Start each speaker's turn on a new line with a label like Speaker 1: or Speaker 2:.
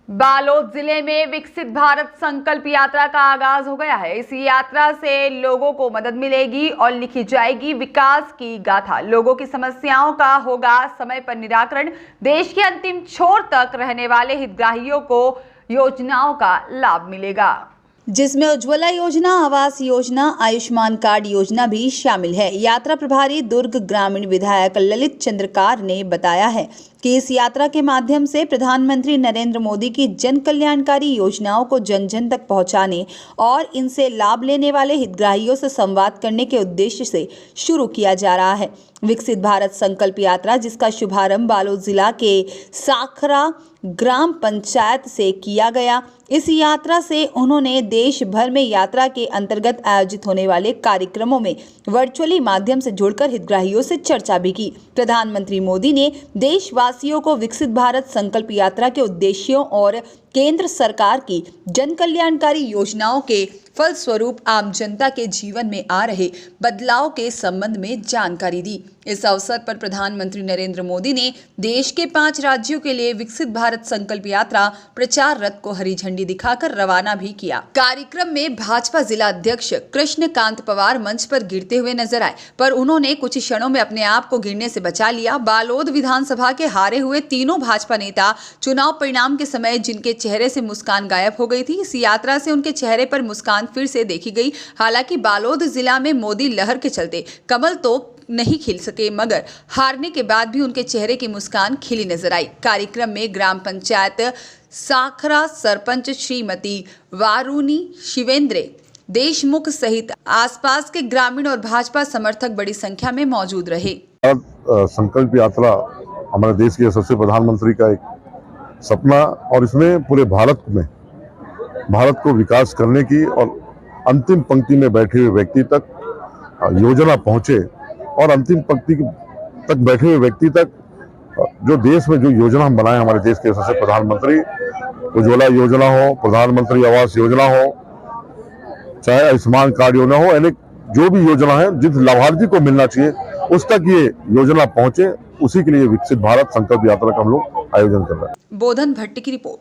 Speaker 1: बालोद जिले में विकसित भारत संकल्प यात्रा का आगाज हो गया है। इस यात्रा से लोगों को मदद मिलेगी और लिखी जाएगी विकास की गाथा। लोगों की समस्याओं का होगा समय पर निराकरण। देश के अंतिम छोर तक रहने वाले हितग्राहियों को योजनाओं का लाभ मिलेगा,
Speaker 2: जिसमें उज्ज्वला योजना, आवास योजना, आयुष्मान कार्ड योजना भी शामिल है। यात्रा प्रभारी दुर्ग ग्रामीण विधायक ललित चंद्रकार ने बताया है कि इस यात्रा के माध्यम से प्रधानमंत्री नरेंद्र मोदी की जन कल्याणकारी योजनाओं को जन जन तक पहुंचाने और इनसे लाभ लेने वाले हितग्राहियों से संवाद करने के उद्देश्य से शुरू किया जा रहा है विकसित भारत संकल्प यात्रा, जिसका शुभारंभ बालोद जिला के साखरा ग्राम पंचायत से किया गया। इस यात्रा से उन्होंने देश भर में यात्रा के अंतर्गत आयोजित होने वाले कार्यक्रमों में वर्चुअली माध्यम से जुड़कर हितग्राहियों से चर्चा भी की। प्रधानमंत्री मोदी ने देशवासियों को विकसित भारत संकल्प यात्रा के उद्देश्यों और केंद्र सरकार की जन कल्याणकारी योजनाओं के फलस्वरूप आम जनता के जीवन में आ रहे बदलाव के संबंध में जानकारी दी। इस अवसर पर प्रधानमंत्री नरेंद्र मोदी ने देश के 5 राज्यों के लिए विकसित भारत संकल्प यात्रा प्रचार रथ को हरी झंडी दिखाकर रवाना भी किया। कार्यक्रम में भाजपा जिला अध्यक्ष कृष्णकांत पवार मंच पर गिरते हुए नजर आए, पर उन्होंने कुछ क्षणों में अपने आप को गिरने से बचा लिया। बालोद विधानसभा के हारे हुए तीनों भाजपा नेता चुनाव परिणाम के समय जिनके चेहरे से मुस्कान गायब हो गई थी, इस यात्रा से उनके चेहरे पर मुस्कान फिर से देखी गई। हालांकि बालोद जिला में मोदी लहर के चलते कमल तो नहीं खिल सके, मगर हारने के बाद भी उनके चेहरे की मुस्कान खिली नजर आई। कार्यक्रम में ग्राम पंचायत साखरा सरपंच श्रीमती वारुणी शिवेंद्र देशमुख सहित आसपास के ग्रामीण और भाजपा समर्थक बड़ी संख्या में मौजूद रहे।
Speaker 3: संकल्प यात्रा हमारे देश के यशस्वी प्रधानमंत्री का एक सपना, और इसमें पूरे भारत को विकास करने की और अंतिम पंक्ति में बैठे हुए व्यक्ति तक योजना पहुंचे, और अंतिम पंक्ति तक बैठे हुए व्यक्ति तक जो देश में जो योजना हम बनाए हमारे देश के यशस्वी प्रधानमंत्री, उज्ज्वला योजना हो, प्रधानमंत्री आवास योजना हो, चाहे आयुष्मान कार्ड योजना हो, यानी जो भी योजना है जिस लाभार्थी को मिलना चाहिए उस तक ये योजना पहुंचे, उसी के लिए विकसित भारत संकल्प यात्रा का हम लोग आयोजन कर रहे हैं।
Speaker 2: बोधन भट्ट की रिपोर्ट।